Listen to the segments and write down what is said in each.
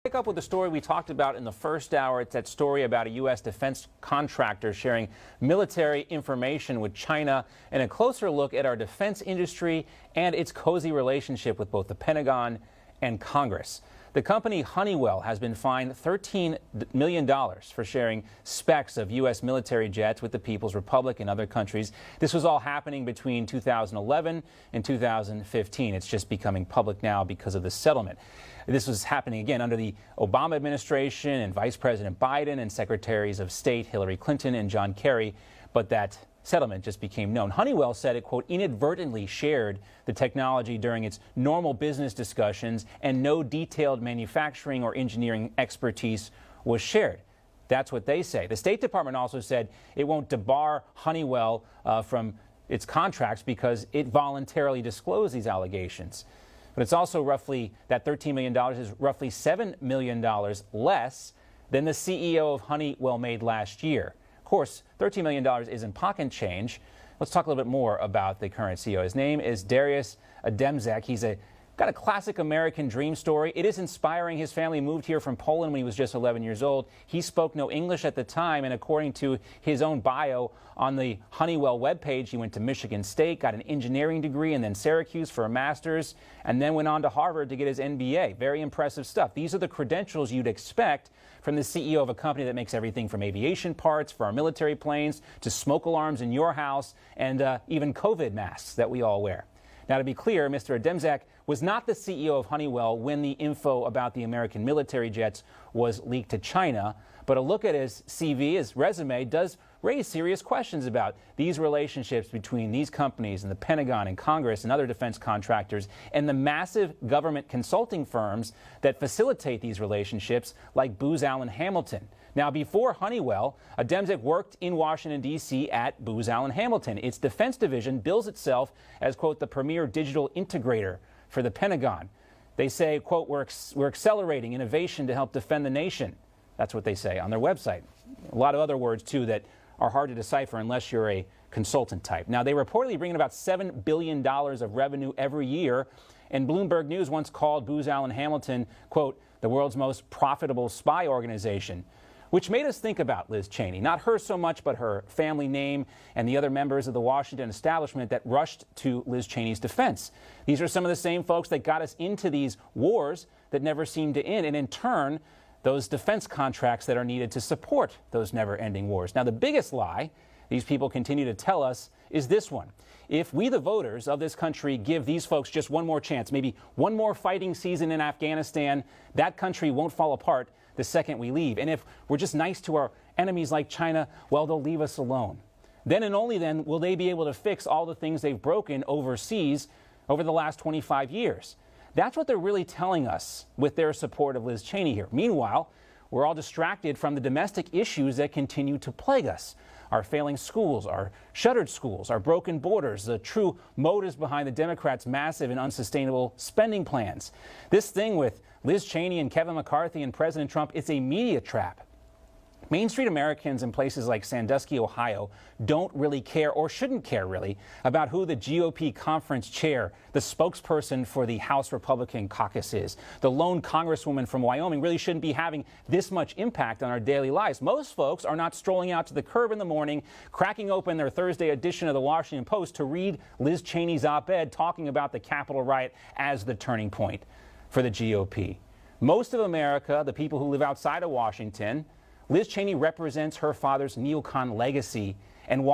Pick up with the story we talked about in the first hour. It's that story about a U.S. defense contractor sharing military information with China, and a closer look at our defense industry and its cozy relationship with both the Pentagon and Congress. The company Honeywell has been fined $13 million for sharing specs of U.S. military jets with the People's Republic and other countries. This was all happening between 2011 and 2015. It's just becoming public now because of the settlement. This was happening again under the Obama administration and Vice President Biden and Secretaries of State Hillary Clinton and John Kerry, but that settlement just became known. Honeywell said it, quote, inadvertently shared the technology during its normal business discussions, and no detailed manufacturing or engineering expertise was shared. That's what they say. The State Department also said it won't debar Honeywell from its contracts because it voluntarily disclosed these allegations. But it's also roughly, that $13 million is roughly $7 million less than the CEO of Honeywell made last year. Of course, $13 million isn't pocket change. Let's talk a little bit more about the current CEO. His name is Darius Adamczyk. He's got a classic American dream story. It is inspiring. His family moved here from Poland when he was just 11 years old. He spoke no English at the time, and according to his own bio on the Honeywell webpage, he went to Michigan State, got an engineering degree, and then Syracuse for a master's, and then went on to Harvard to get his MBA. Very impressive stuff. These are the credentials you'd expect from the CEO of a company that makes everything from aviation parts for our military planes to smoke alarms in your house and even COVID masks that we all wear. Now, to be clear, Mr. Adamczyk was not the CEO of Honeywell when the info about the American military jets was leaked to China, but a look at his CV, his resume, does raise serious questions about these relationships between these companies and the Pentagon and Congress and other defense contractors and the massive government consulting firms that facilitate these relationships, like Booz Allen Hamilton. Now, before Honeywell, Adamczyk worked in Washington, D.C. at Booz Allen Hamilton. Its defense division bills itself as, quote, the premier digital integrator for the Pentagon. They say, quote, we're accelerating innovation to help defend the nation. That's what they say on their website. A lot of other words, too, that are hard to decipher unless you're a consultant type. Now, they reportedly bring in about $7 billion of revenue every year, and Bloomberg News once called Booz Allen Hamilton, quote, the world's most profitable spy organization, which made us think about Liz Cheney. Not her so much, but her family name and the other members of the Washington establishment that rushed to Liz Cheney's defense. These are some of the same folks that got us into these wars that never seemed to end, and in turn, those defense contracts that are needed to support those never-ending wars. Now, the biggest lie these people continue to tell us is this one. If we, the voters of this country, give these folks just one more chance, maybe one more fighting season in Afghanistan, that country won't fall apart the second we leave. And if we're just nice to our enemies like China, well, they'll leave us alone. Then and only then will they be able to fix all the things they've broken overseas over the last 25 years. That's what they're really telling us with their support of Liz Cheney here. Meanwhile, we're all distracted from the domestic issues that continue to plague us. Our failing schools, our shuttered schools, our broken borders, the true motives behind the Democrats' massive and unsustainable spending plans. This thing with Liz Cheney and Kevin McCarthy and President Trump, it's a media trap. Main Street Americans in places like Sandusky, Ohio, don't really care, or shouldn't care really, about who the GOP conference chair, the spokesperson for the House Republican caucus is. The lone congresswoman from Wyoming really shouldn't be having this much impact on our daily lives. Most folks are not strolling out to the curb in the morning, cracking open their Thursday edition of the Washington Post to read Liz Cheney's op-ed talking about the Capitol riot as the turning point for the GOP. Most of America, the people who live outside of Washington, Liz Cheney represents her father's neocon legacy and the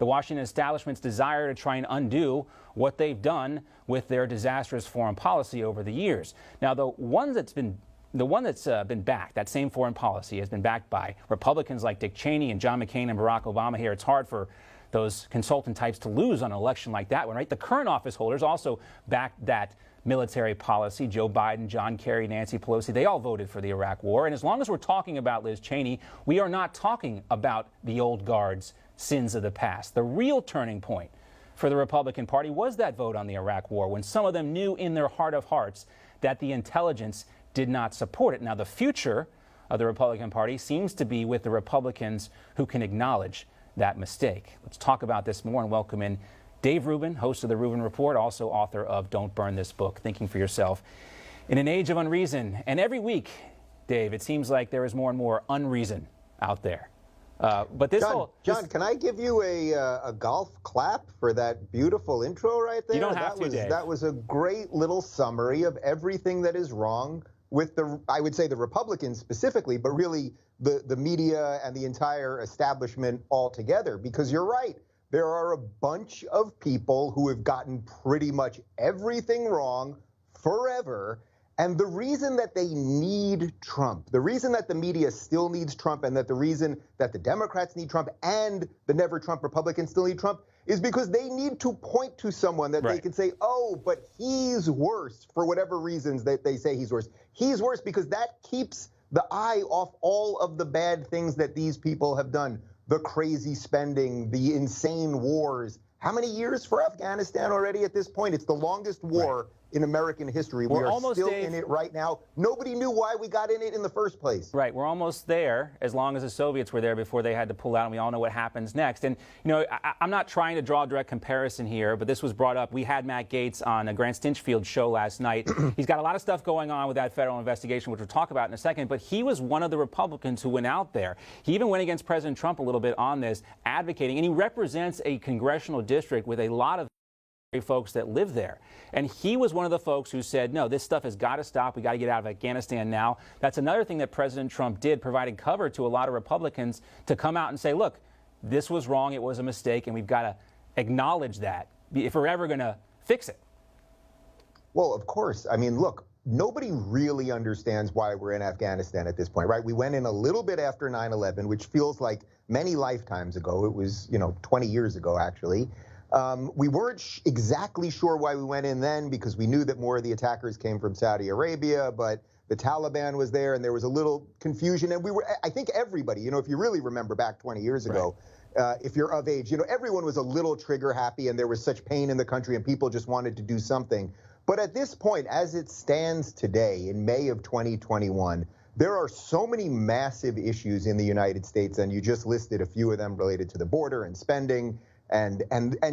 Washington establishment's desire to try and undo what they've done with their disastrous foreign policy over the years. Now, the one that's been backed, that same foreign policy has been backed by Republicans like Dick Cheney and John McCain and Barack Obama here. It's hard for those consultant types to lose on an election like that one, right? The current office holders also backed that military policy. Joe Biden, John Kerry, Nancy Pelosi, they all voted for the Iraq War. And as long as we're talking about Liz Cheney, we are not talking about the old guard's sins of the past. The real turning point for the Republican Party was that vote on the Iraq War, when some of them knew in their heart of hearts that the intelligence did not support it. Now, the future of the Republican Party seems to be with the Republicans who can acknowledge that mistake. Let's talk about this more and welcome in Dave Rubin, host of the Rubin Report, also author of Don't Burn This Book, Thinking for Yourself In an age of unreason, and every week, Dave, it seems like there is more and more unreason out there. But this John, can I give you a golf clap for that beautiful intro right there? You don't have to, Dave. That was a great little summary of everything that is wrong with I would say the Republicans specifically, but really the media and the entire establishment altogether. Because you're right, there are a bunch of people who have gotten pretty much everything wrong forever. And the reason that they need Trump, the reason that the media still needs Trump, and that the reason that the Democrats need Trump and the never Trump Republicans still need Trump is because they need to point to someone that they can say, oh, but he's worse for whatever reasons that they say he's worse. He's worse because that keeps the eye off all of the bad things that these people have done. The crazy spending, the insane wars. How many years for Afghanistan already at this point? It's the longest war in American history. We are still in it right now. Nobody knew why we got in it in the first place. Right. We're almost there, as long as the Soviets were there before they had to pull out, and we all know what happens next. And, you know, I'm not trying to draw a direct comparison here, but this was brought up. We had Matt Gaetz on a Grant Stinchfield's show last night. He's got a lot of stuff going on with that federal investigation, which we'll talk about in a second, but he was one of the Republicans who went out there. He even went against President Trump a little bit on this, advocating, and he represents a congressional district with a lot of folks that live there. And he was one of the folks who said, no, this stuff has got to stop. We got to get out of Afghanistan now. That's another thing that President Trump did, provided cover to a lot of Republicans to come out and say, look, this was wrong. It was a mistake. And we've got to acknowledge that if we're ever going to fix it. Well, of course. I mean, look, nobody really understands why we're in Afghanistan at this point, right? We went in a little bit after 9/11, which feels like many lifetimes ago. It was, 20 years ago, actually. We weren't exactly sure why we went in then, because we knew that more of the attackers came from Saudi Arabia, but the Taliban was there and there was a little confusion. And I think everybody, if you really remember back 20 years ago, if you're of age, everyone was a little trigger happy and there was such pain in the country and people just wanted to do something. But at this point, as it stands today in May of 2021, there are so many massive issues in the United States, and you just listed a few of them related to the border and spending. And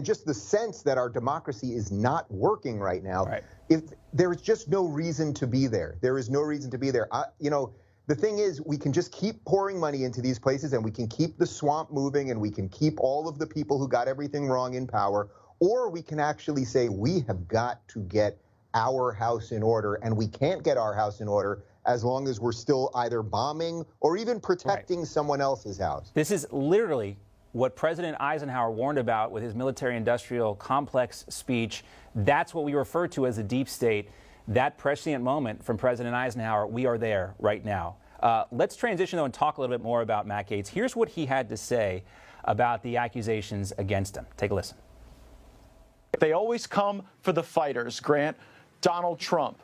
just the sense that our democracy is not working right now. If there's just no reason to be there. There is no reason to be there. The thing is, we can just keep pouring money into these places, and we can keep the swamp moving, and we can keep all of the people who got everything wrong in power, or we can actually say we have got to get our house in order, and we can't get our house in order as long as we're still either bombing or even protecting someone else's house. This is literally what President Eisenhower warned about with his military-industrial complex speech. That's what we refer to as the deep state. That prescient moment from President Eisenhower, we are there right now. Let's transition, though, and talk a little bit more about Matt Gaetz. Here's what he had to say about the accusations against him. Take a listen. They always come for the fighters, Grant. Donald Trump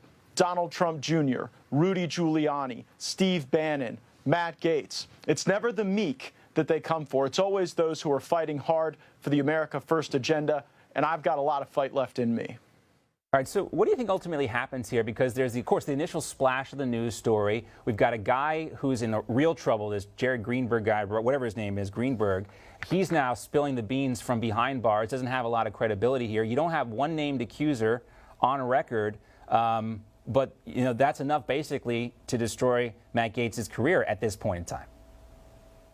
Jr., Rudy Giuliani, Steve Bannon, Matt Gaetz. It's never the meek that they come for. It's always those who are fighting hard for the America First agenda, and I've got a lot of fight left in me. All right, so what do you think ultimately happens here? Because there's, of course, the initial splash of the news story. We've got a guy who's in real trouble, this Jared Greenberg guy, whatever his name is, Greenberg. He's now spilling the beans from behind bars, doesn't have a lot of credibility here. You don't have one named accuser on record, but that's enough basically to destroy Matt Gaetz's career at this point in time.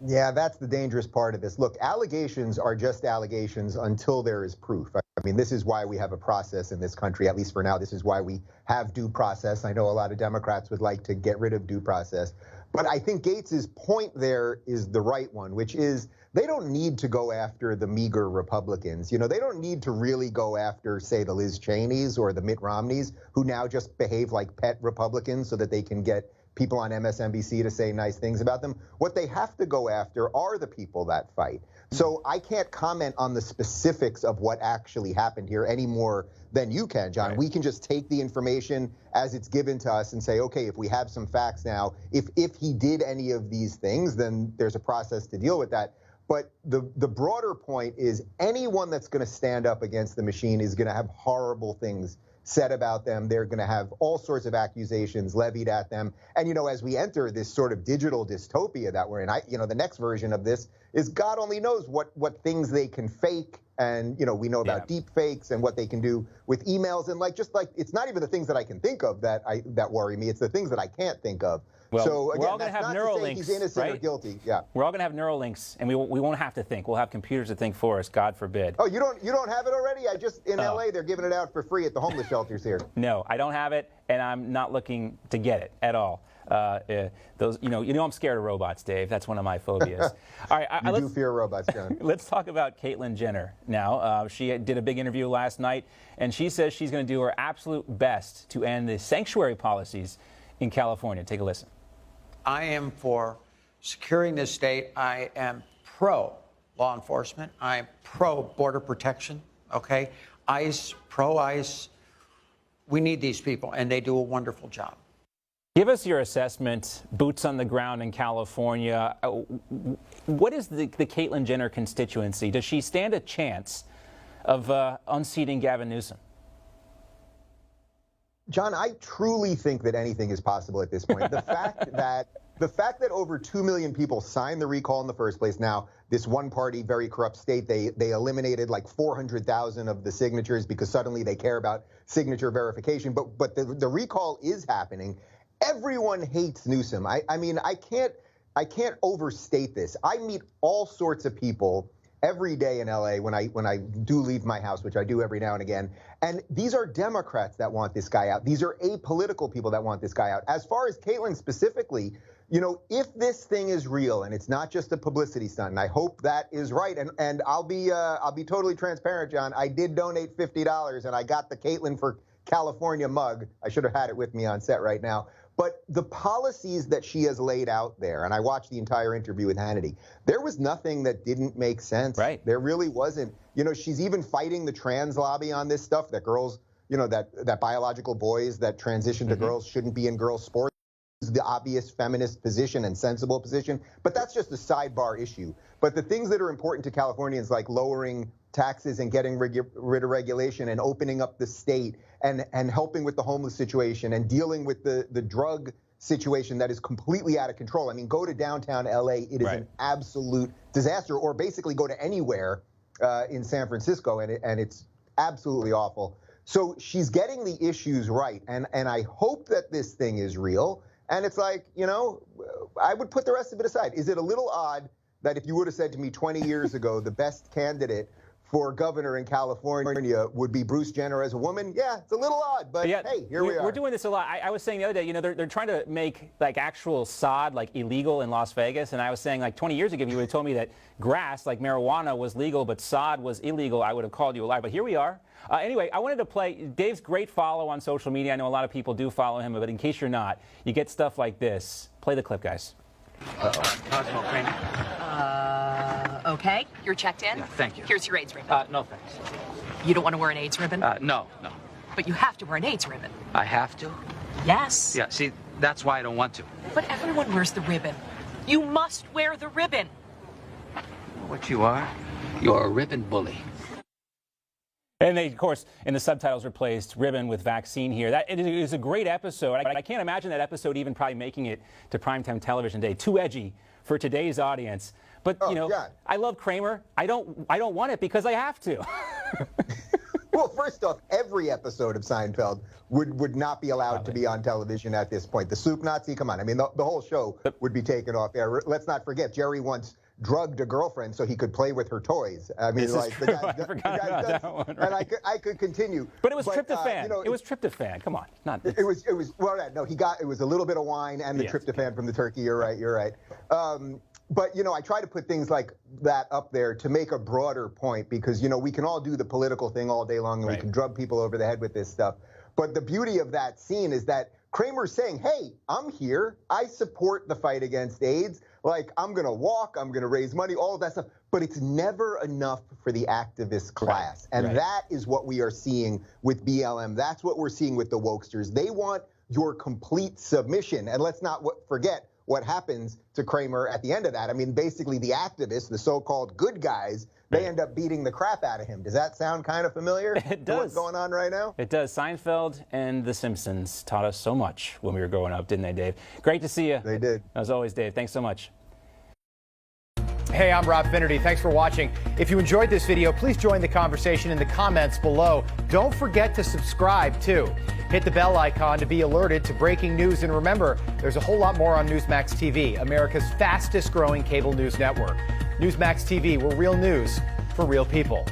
Yeah, that's the dangerous part of this. Look, allegations are just allegations until there is proof. I mean, this is why we have a process in this country, at least for now. This is why we have due process. I know a lot of Democrats would like to get rid of due process. But I think Gaetz's point there is the right one, which is they don't need to go after the meager Republicans. They don't need to really go after, say, the Liz Cheneys or the Mitt Romneys, who now just behave like pet Republicans so that they can get people on MSNBC to say nice things about them. What they have to go after are the people that fight. So I can't comment on the specifics of what actually happened here any more than you can, John. Right. We can just take the information as it's given to us and say, okay, if we have some facts now, if he did any of these things, then there's a process to deal with that. But the broader point is anyone that's going to stand up against the machine is going to have horrible things said about them. They're going to have all sorts of accusations levied at them. And, as we enter this sort of digital dystopia that we're in, the next version of this is God only knows what things they can fake And, we know about deep fakes and what they can do with emails. And it's not even the things that I can think of that worry me. It's the things that I can't think of. Well, so again, we're all going that's to have not to say Neuralinks, he's innocent or guilty. Yeah. We're all going to have Neuralinks, and we won't have to think. We'll have computers to think for us, God forbid. Oh, you don't have it already? In LA, they're giving it out for free at the homeless shelters here. No, I don't have it, and I'm not looking to get it at all. I'm scared of robots, Dave. That's one of my phobias. All right, you do fear robots, John. Let's talk about Caitlyn Jenner now. She did a big interview last night, and she says she's going to do her absolute best to end the sanctuary policies in California. Take a listen. I am for securing this state. I am pro law enforcement. I am pro border protection. Okay, ICE, pro ICE. We need these people, and they do a wonderful job. Give us your assessment, boots on the ground in California. What is the Caitlyn Jenner constituency? Does she stand a chance of unseating Gavin Newsom? John, I truly think that anything is possible at this point. The fact that over 2 million people signed the recall in the first place. Now, this one party, very corrupt state, they eliminated like 400,000 of the signatures because suddenly they care about signature verification. But the recall is happening. Everyone hates Newsom. I mean, I can't overstate this. I meet all sorts of people every day in LA when I do leave my house, which I do every now and again. And these are Democrats that want this guy out. These are apolitical people that want this guy out. As far as Caitlyn specifically, if this thing is real and it's not just a publicity stunt, and I hope that is right, and I'll be totally transparent, John. I did donate $50 and I got the Caitlyn for California mug. I should have had it with me on set right now. But the policies that she has laid out there, and I watched the entire interview with Hannity, there was nothing that didn't make sense. Right. There really wasn't. She's even fighting the trans lobby on this stuff, that girls, that biological boys that transition to girls shouldn't be in girls' sports. The obvious feminist position and sensible position, but that's just a sidebar issue. But the things that are important to Californians, like lowering taxes and getting rid of regulation and opening up the state and helping with the homeless situation and dealing with the drug situation that is completely out of control. I mean, go to downtown LA, it is an absolute disaster, or basically go to anywhere in San Francisco, and it's absolutely awful. So she's getting the issues right, and I hope that this thing is real. And it's like, I would put the rest of it aside. Is it a little odd that if you would have said to me 20 years ago, the best candidate for governor in California would be Bruce Jenner as a woman? Yeah, it's a little odd, but hey, here we are. We're doing this a lot. I was saying the other day, they're trying to make like actual sod like illegal in Las Vegas, and I was saying like 20 years ago, if you would have told me that grass like marijuana was legal but sod was illegal, I would have called you a liar. But here we are. Anyway, I wanted to play Dave's great follow on social media. I know a lot of people do follow him, but in case you're not, you get stuff like this. Play the clip, guys. Cosmo Kramer. Okay, you're checked in? Yeah, thank you. Here's your AIDS ribbon. No thanks. You don't want to wear an AIDS ribbon? No. But you have to wear an AIDS ribbon. I have to? Yes. Yeah, see, that's why I don't want to. But everyone wears the ribbon. You must wear the ribbon. What you are? You're a ribbon bully. And they, of course, in the subtitles replaced ribbon with vaccine here. It is a great episode. I can't imagine that episode even probably making it to primetime television today. Too edgy for today's audience. But, God. I love Kramer. I don't want it because I have to. Well, first off, every episode of Seinfeld would not be allowed to be on television at this point. The Soup Nazi, come on. I mean, the whole show would be taken off air. Let's not forget, Jerry once drugged a girlfriend so he could play with her toys. I mean, the guy does, right? And I could continue. But it was tryptophan. It was tryptophan. Come on, not this. It was well, no, it was a little bit of wine and the tryptophan from the turkey. You're right. But I try to put things like that up there to make a broader point because we can all do the political thing all day long and we can drug people over the head with this stuff. But the beauty of that scene is that Kramer's saying, hey, I'm here. I support the fight against AIDS. Like, I'm going to walk. I'm going to raise money, all of that stuff. But it's never enough for the activist class. And that is what we are seeing with BLM. That's what we're seeing with the wokesters. They want your complete submission. And let's not forget what happens to Kramer at the end of that. I mean, basically the activists, the so-called good guys, they end up beating the crap out of him. Does that sound kind of familiar? It does. What's going on right now? It does. Seinfeld and The Simpsons taught us so much when we were growing up, didn't they, Dave? Great to see you. They did. As always, Dave. Thanks so much. Hey, I'm Rob Finnerty. Thanks for watching. If you enjoyed this video, please join the conversation in the comments below. Don't forget to subscribe, too. Hit the bell icon to be alerted to breaking news. And remember, there's a whole lot more on Newsmax TV, America's fastest growing cable news network. Newsmax TV, we're real news for real people.